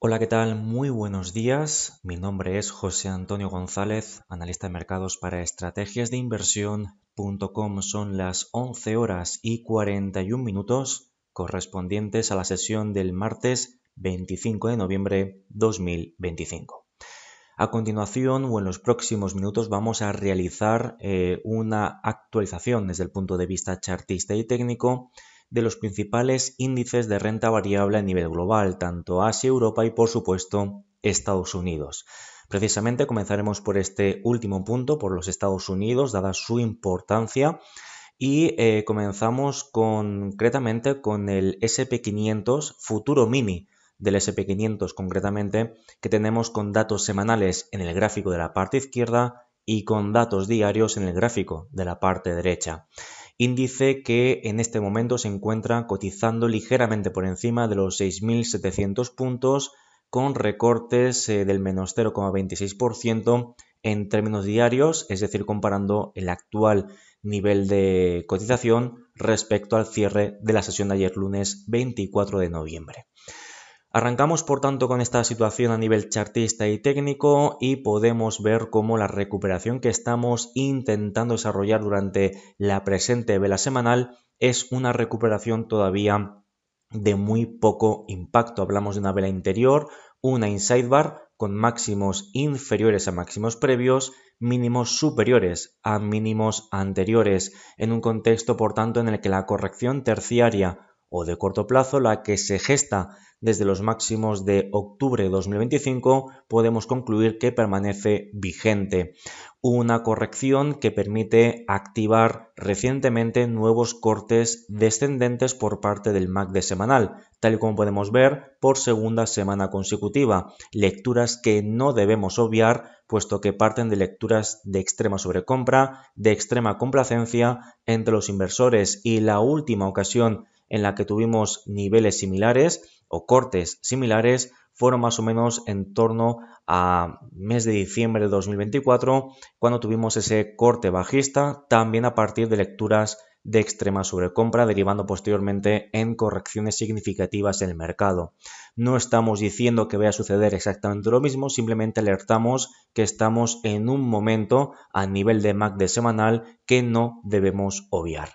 Hola, ¿qué tal? Muy buenos días. Mi nombre es José Antonio González, analista de mercados para estrategias de inversión.com. Son las 11 horas y 41 minutos correspondientes a la sesión del martes 25 de noviembre 2025. A continuación o en los próximos minutos vamos a realizar una actualización desde el punto de vista chartista y técnico de los principales índices de renta variable a nivel global, tanto Asia, Europa y por supuesto Estados Unidos. Precisamente comenzaremos por este último punto, por los Estados Unidos, dada su importancia, y comenzamos concretamente con el SP500 futuro mini del SP500 concretamente, que tenemos con datos semanales en el gráfico de la parte izquierda y con datos diarios en el gráfico de la parte derecha. Índice que en este momento se encuentra cotizando ligeramente por encima de los 6.700 puntos, con recortes del menos 0,26% en términos diarios, es decir, comparando el actual nivel de cotización respecto al cierre de la sesión de ayer lunes 24 de noviembre. Arrancamos por tanto con esta situación a nivel chartista y técnico y podemos ver cómo la recuperación que estamos intentando desarrollar durante la presente vela semanal es una recuperación todavía de muy poco impacto. Hablamos de una vela interior, una inside bar con máximos inferiores a máximos previos, mínimos superiores a mínimos anteriores, en un contexto por tanto en el que la corrección terciaria o de corto plazo, la que se gesta desde los máximos de octubre de 2025, podemos concluir que permanece vigente. Una corrección que permite activar recientemente nuevos cortes descendentes por parte del MACD semanal, tal y como podemos ver por segunda semana consecutiva. Lecturas que no debemos obviar, puesto que parten de lecturas de extrema sobrecompra, de extrema complacencia entre los inversores, y la última ocasión en la que tuvimos niveles similares o cortes similares fueron más o menos en torno a mes de diciembre de 2024, cuando tuvimos ese corte bajista, también a partir de lecturas de extrema sobrecompra, derivando posteriormente en correcciones significativas en el mercado. No estamos diciendo que vaya a suceder exactamente lo mismo, simplemente alertamos que estamos en un momento a nivel de MACD semanal que no debemos obviar.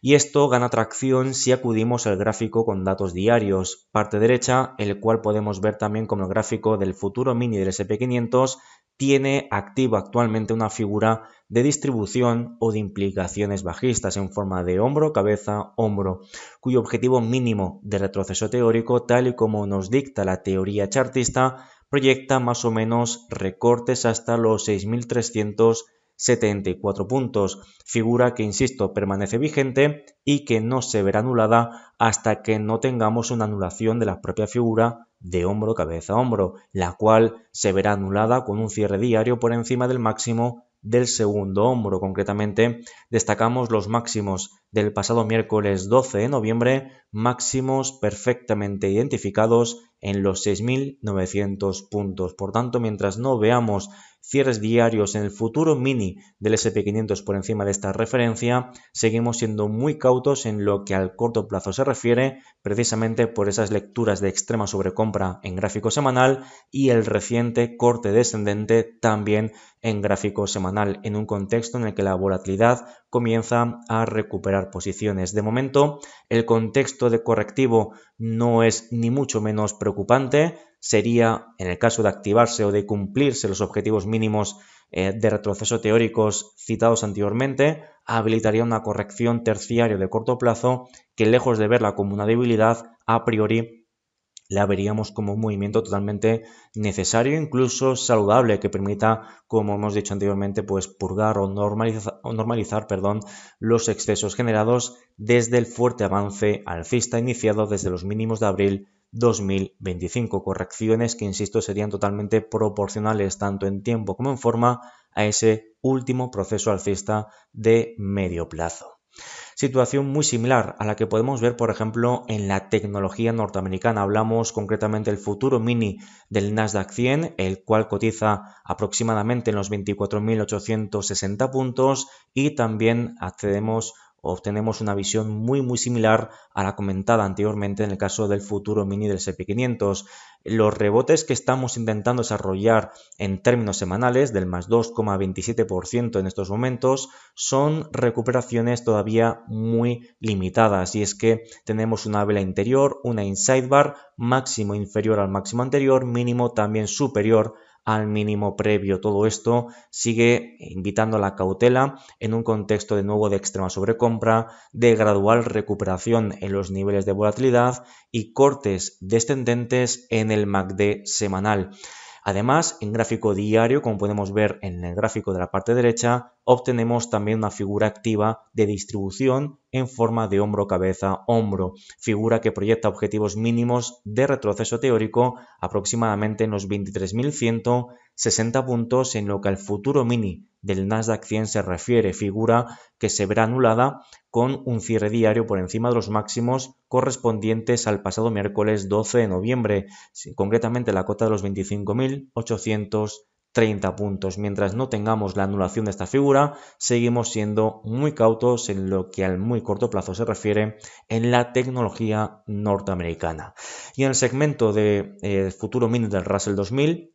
Y esto gana tracción si acudimos al gráfico con datos diarios, parte derecha, el cual podemos ver también como el gráfico del futuro mini del SP500 tiene activa actualmente una figura de distribución o de implicaciones bajistas en forma de hombro, cabeza, hombro, cuyo objetivo mínimo de retroceso teórico, tal y como nos dicta la teoría chartista, proyecta más o menos recortes hasta los 6.374 puntos, figura que, insisto, permanece vigente y que no se verá anulada hasta que no tengamos una anulación de la propia figura de hombro, cabeza, hombro, la cual se verá anulada con un cierre diario por encima del máximo del segundo hombro. Concretamente, destacamos los máximos del pasado miércoles 12 de noviembre, máximos perfectamente identificados en los 6.900 puntos. Por tanto, mientras no veamos cierres diarios en el futuro mini del SP500 por encima de esta referencia, seguimos siendo muy cautos en lo que al corto plazo se refiere, precisamente por esas lecturas de extrema sobrecompra en gráfico semanal y el reciente corte descendente también en gráfico semanal, en un contexto en el que la volatilidad comienza a recuperar posiciones. De momento, el contexto de correctivo no es ni mucho menos preocupante. Sería, en el caso de activarse o de cumplirse los objetivos mínimos de retroceso teóricos citados anteriormente, habilitaría una corrección terciaria de corto plazo que, lejos de verla como una debilidad, a priori la veríamos como un movimiento totalmente necesario, incluso saludable, que permita, como hemos dicho anteriormente, pues purgar o normalizar, los excesos generados desde el fuerte avance alcista iniciado desde los mínimos de abril 2025, correcciones que, insisto, serían totalmente proporcionales tanto en tiempo como en forma a ese último proceso alcista de medio plazo. Situación muy similar a la que podemos ver, por ejemplo, en la tecnología norteamericana. Hablamos concretamente del futuro mini del Nasdaq 100, el cual cotiza aproximadamente en los 24.860 puntos, y también accedemos obtenemos una visión muy similar a la comentada anteriormente en el caso del futuro mini del S&P 500. Los rebotes que estamos intentando desarrollar en términos semanales del más 2,27% en estos momentos son recuperaciones todavía muy limitadas, y es que tenemos una vela interior, una inside bar, máximo inferior al máximo anterior, mínimo también superior al mínimo previo. Todo esto sigue invitando a la cautela en un contexto de nuevo de extrema sobrecompra, de gradual recuperación en los niveles de volatilidad y cortes descendentes en el MACD semanal. Además, en gráfico diario, como podemos ver en el gráfico de la parte derecha, obtenemos también una figura activa de distribución en forma de hombro-cabeza-hombro, figura que proyecta objetivos mínimos de retroceso teórico aproximadamente en los 23.160 puntos en lo que al futuro mini del Nasdaq 100 se refiere, figura que se verá anulada con un cierre diario por encima de los máximos correspondientes al pasado miércoles 12 de noviembre, concretamente la cota de los 25.830 puntos. Mientras no tengamos la anulación de esta figura, seguimos siendo muy cautos en lo que al muy corto plazo se refiere en la tecnología norteamericana. Y en el segmento de futuro mini del Russell 2000,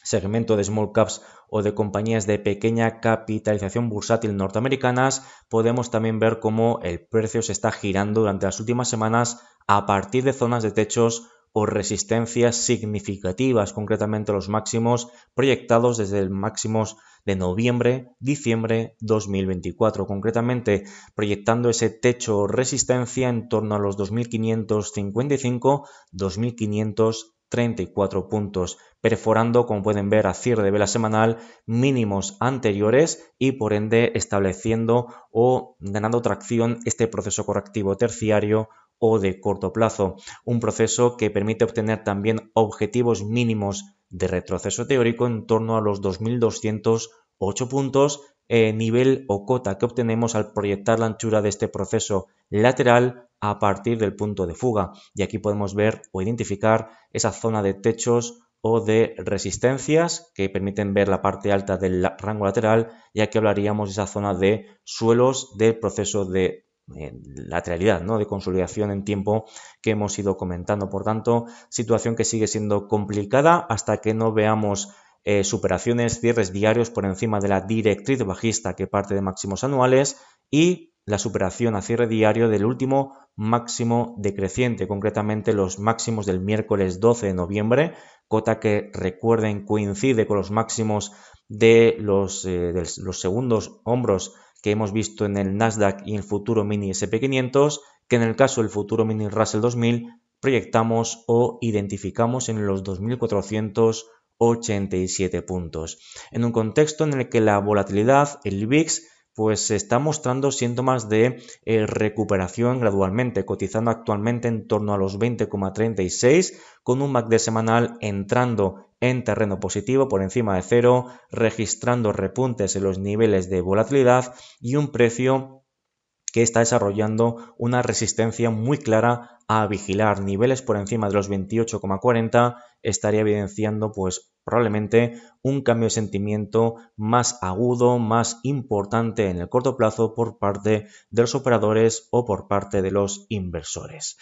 segmento de small caps o de compañías de pequeña capitalización bursátil norteamericanas, podemos también ver cómo el precio se está girando durante las últimas semanas a partir de zonas de techos o resistencias significativas, concretamente los máximos proyectados desde el máximos de noviembre-diciembre 2024, concretamente proyectando ese techo o resistencia en torno a los 2.555-2.534 puntos, perforando, como pueden ver, a cierre de vela semanal mínimos anteriores y por ende estableciendo o ganando tracción este proceso correctivo terciario o de corto plazo, un proceso que permite obtener también objetivos mínimos de retroceso teórico en torno a los 2.208 puntos, nivel o cota que obtenemos al proyectar la anchura de este proceso lateral a partir del punto de fuga. Y aquí podemos ver o identificar esa zona de techos o de resistencias que permiten ver la parte alta del rango lateral, ya que hablaríamos de esa zona de suelos del proceso de lateralidad, ¿no?, de consolidación en tiempo que hemos ido comentando. Por tanto, situación que sigue siendo complicada hasta que no veamos superaciones, cierres diarios por encima de la directriz bajista que parte de máximos anuales y la superación a cierre diario del último máximo decreciente, concretamente los máximos del miércoles 12 de noviembre, cota que, recuerden, coincide con los máximos de los segundos hombros que hemos visto en el Nasdaq y el futuro mini S&P 500, que en el caso del futuro mini Russell 2000 proyectamos o identificamos en los 2.487 puntos. En un contexto en el que la volatilidad, el VIX, pues se está mostrando síntomas de recuperación gradualmente, cotizando actualmente en torno a los 20,36, con un MACD semanal entrando en terreno positivo por encima de cero, registrando repuntes en los niveles de volatilidad y un precio que está desarrollando una resistencia muy clara a vigilar. Niveles por encima de los 28,40 estaría evidenciando pues probablemente un cambio de sentimiento más agudo, más importante en el corto plazo por parte de los operadores o por parte de los inversores.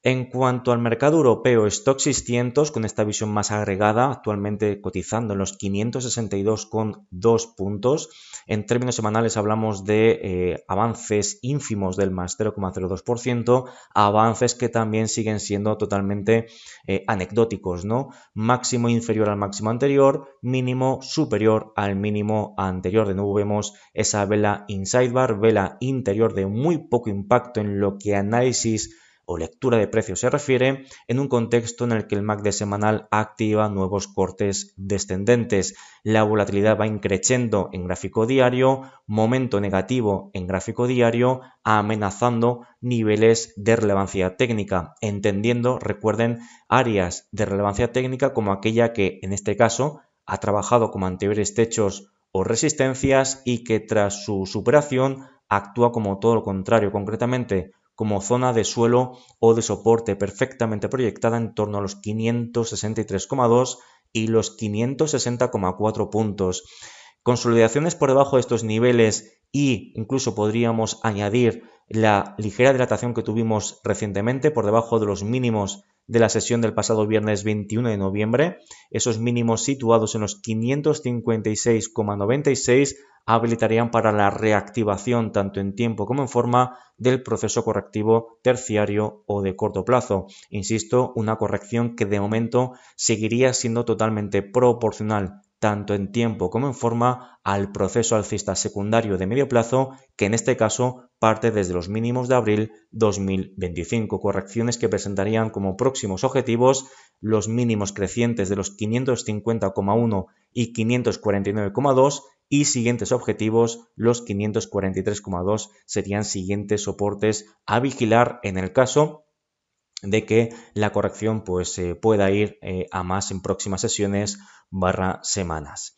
En cuanto al mercado europeo, STOXX 600 con esta visión más agregada, actualmente cotizando en los 562,2 puntos. En términos semanales hablamos de avances ínfimos del más 0,02%, avances que también siguen siendo totalmente anecdóticos, ¿no? Máximo inferior al máximo anterior, mínimo superior al mínimo anterior. De nuevo vemos esa vela inside bar, vela interior de muy poco impacto en lo que análisis o lectura de precios se refiere, en un contexto en el que el MACD semanal activa nuevos cortes descendentes. La volatilidad va increciendo en gráfico diario, momento negativo en gráfico diario, amenazando niveles de relevancia técnica, entendiendo, recuerden, áreas de relevancia técnica como aquella que en este caso ha trabajado como anteriores techos o resistencias y que tras su superación actúa como todo lo contrario, concretamente como zona de suelo o de soporte perfectamente proyectada en torno a los 563,2 y los 560,4 puntos. Consolidaciones por debajo de estos niveles e incluso podríamos añadir la ligera dilatación que tuvimos recientemente por debajo de los mínimos de la sesión del pasado viernes 21 de noviembre, esos mínimos situados en los 556,96 habilitarían para la reactivación tanto en tiempo como en forma del proceso correctivo terciario o de corto plazo. Insisto, una corrección que de momento seguiría siendo totalmente proporcional tanto en tiempo como en forma al proceso alcista secundario de medio plazo, que en este caso parte desde los mínimos de abril 2025, correcciones que presentarían como próximos objetivos los mínimos crecientes de los 550,1 y 549,2 y siguientes objetivos, los 543,2 serían siguientes soportes a vigilar en el caso de que la corrección pues pueda ir a más en próximas sesiones / semanas.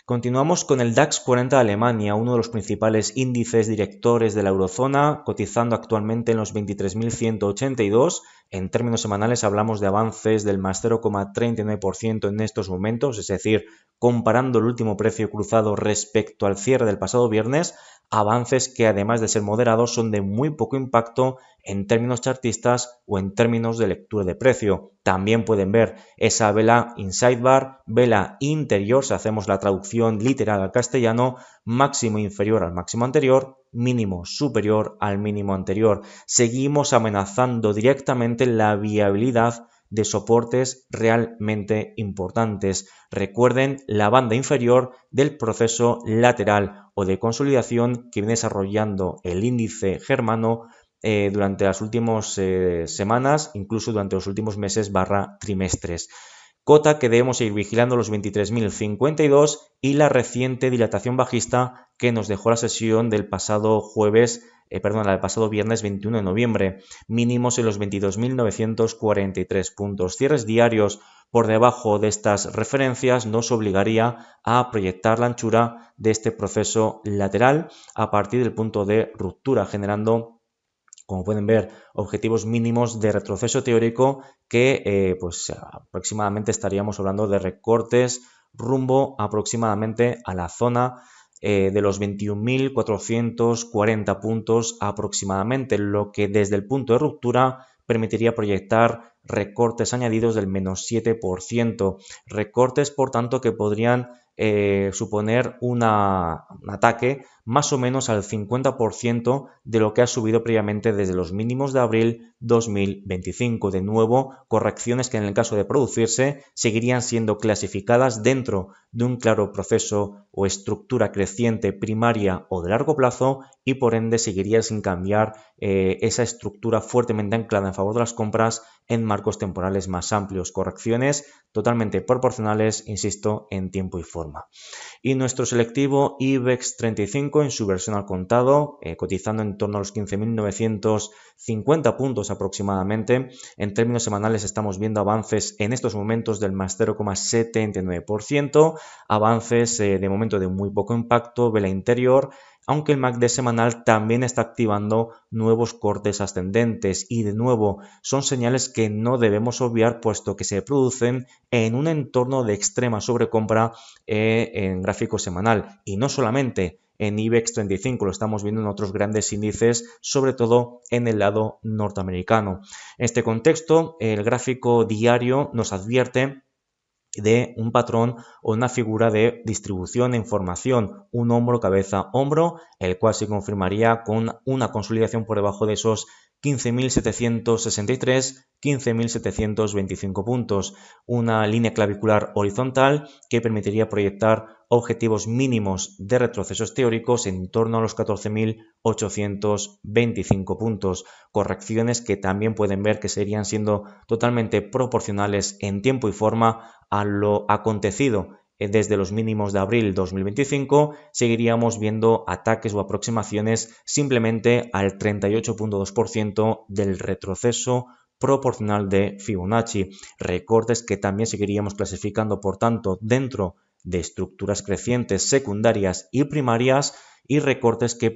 Continuamos con el DAX 40 de Alemania, uno de los principales índices directores de la eurozona, cotizando actualmente en los 23.182. En términos semanales hablamos de avances del más 0,39% en estos momentos, es decir, comparando el último precio cruzado respecto al cierre del pasado viernes, avances que además de ser moderados son de muy poco impacto en términos chartistas o en términos de lectura de precio. También pueden ver esa vela inside bar, vela interior, si hacemos la traducción literal al castellano, máximo inferior al máximo anterior, mínimo superior al mínimo anterior. Seguimos amenazando directamente la viabilidad de soportes realmente importantes. Recuerden la banda inferior del proceso lateral o de consolidación que viene desarrollando el índice germano durante las últimas semanas, incluso durante los últimos meses / trimestres. Cota que debemos ir vigilando los 23.052 y la reciente dilatación bajista que nos dejó la sesión del pasado el pasado viernes 21 de noviembre, mínimos en los 22.943 puntos. Cierres diarios por debajo de estas referencias nos obligaría a proyectar la anchura de este proceso lateral a partir del punto de ruptura, generando, como pueden ver, objetivos mínimos de retroceso teórico que pues aproximadamente estaríamos hablando de recortes rumbo aproximadamente a la zona de los 21.440 puntos aproximadamente, lo que desde el punto de ruptura permitiría proyectar recortes añadidos del menos 7%, recortes por tanto que podrían suponer un ataque más o menos al 50% de lo que ha subido previamente desde los mínimos de abril 2025. De nuevo, correcciones que en el caso de producirse seguirían siendo clasificadas dentro de un claro proceso o estructura creciente primaria o de largo plazo y por ende seguiría sin cambiar esa estructura fuertemente anclada en favor de las compras en marcos temporales más amplios. Correcciones totalmente proporcionales, insisto, en tiempo y forma. Y nuestro selectivo IBEX 35 en su versión al contado, cotizando en torno a los 15.950 puntos aproximadamente. En términos semanales estamos viendo avances en estos momentos del más 0,79%, avances de momento de muy poco impacto, vela interior, aunque el MACD semanal también está activando nuevos cortes ascendentes y de nuevo son señales que no debemos obviar puesto que se producen en un entorno de extrema sobrecompra en gráfico semanal y no solamente en IBEX 35, lo estamos viendo en otros grandes índices, sobre todo en el lado norteamericano. En este contexto, el gráfico diario nos advierte de un patrón o una figura de distribución de información, un hombro, cabeza, hombro, el cual se confirmaría con una consolidación por debajo de esos 15.763, 15.725 puntos, una línea clavicular horizontal que permitiría proyectar objetivos mínimos de retrocesos teóricos en torno a los 14.825 puntos, correcciones que también pueden ver que serían siendo totalmente proporcionales en tiempo y forma a lo acontecido desde los mínimos de abril 2025, seguiríamos viendo ataques o aproximaciones simplemente al 38,2% del retroceso proporcional de Fibonacci, recortes que también seguiríamos clasificando por tanto dentro de estructuras crecientes secundarias y primarias y recortes que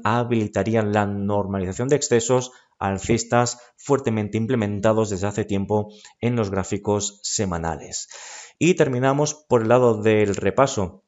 habilitarían la normalización de excesos alcistas fuertemente implementados desde hace tiempo en los gráficos semanales. Y terminamos por el lado del repaso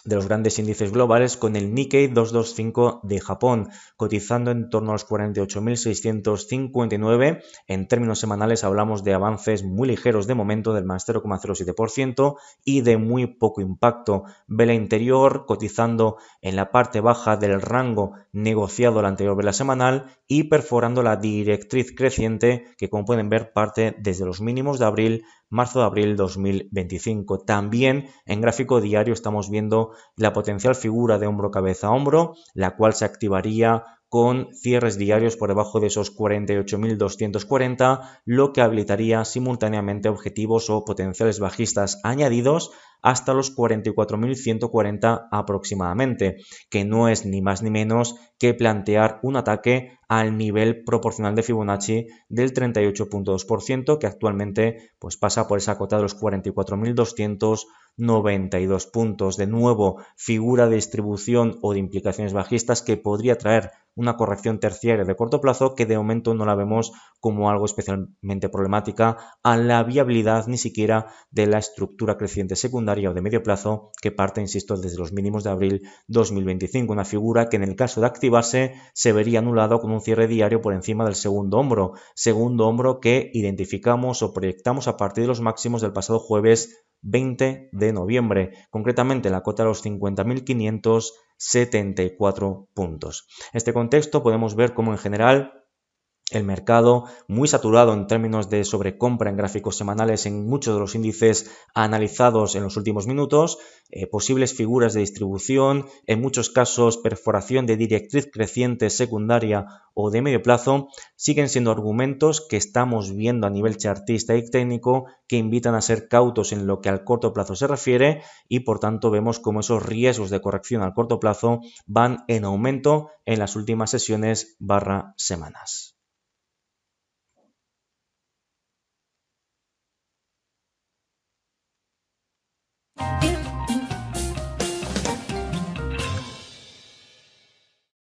de los grandes índices globales, con el Nikkei 225 de Japón cotizando en torno a los 48.659. En términos semanales hablamos de avances muy ligeros de momento, del más 0,07%, y de muy poco impacto. Vela interior cotizando en la parte baja del rango negociado la anterior vela semanal y perforando la directriz creciente que, como pueden ver, parte desde los mínimos de abril, marzo de abril 2025. También en gráfico diario estamos viendo la potencial figura de hombro cabeza a hombro, la cual se activaría con cierres diarios por debajo de esos 48.240, lo que habilitaría simultáneamente objetivos o potenciales bajistas añadidos hasta los 44.140 aproximadamente, que no es ni más ni menos que plantear un ataque al nivel proporcional de Fibonacci del 38.2%, que actualmente pues pasa por esa cota de los 44.292 puntos. De nuevo, figura de distribución o de implicaciones bajistas que podría traer una corrección terciaria de corto plazo, que de momento no la vemos como algo especialmente problemática a la viabilidad ni siquiera de la estructura creciente secundaria o de medio plazo, que parte, insisto, desde los mínimos de abril 2025, una figura que en el caso de activarse se vería anulado con un cierre diario por encima del segundo hombro que identificamos o proyectamos a partir de los máximos del pasado jueves 20 de noviembre, concretamente la cota de los 50.574 puntos. En este contexto podemos ver cómo en general el mercado muy saturado en términos de sobrecompra en gráficos semanales en muchos de los índices analizados en los últimos minutos, posibles figuras de distribución, en muchos casos perforación de directriz creciente secundaria o de medio plazo, siguen siendo argumentos que estamos viendo a nivel chartista y técnico que invitan a ser cautos en lo que al corto plazo se refiere, y por tanto vemos cómo esos riesgos de corrección al corto plazo van en aumento en las últimas sesiones / semanas.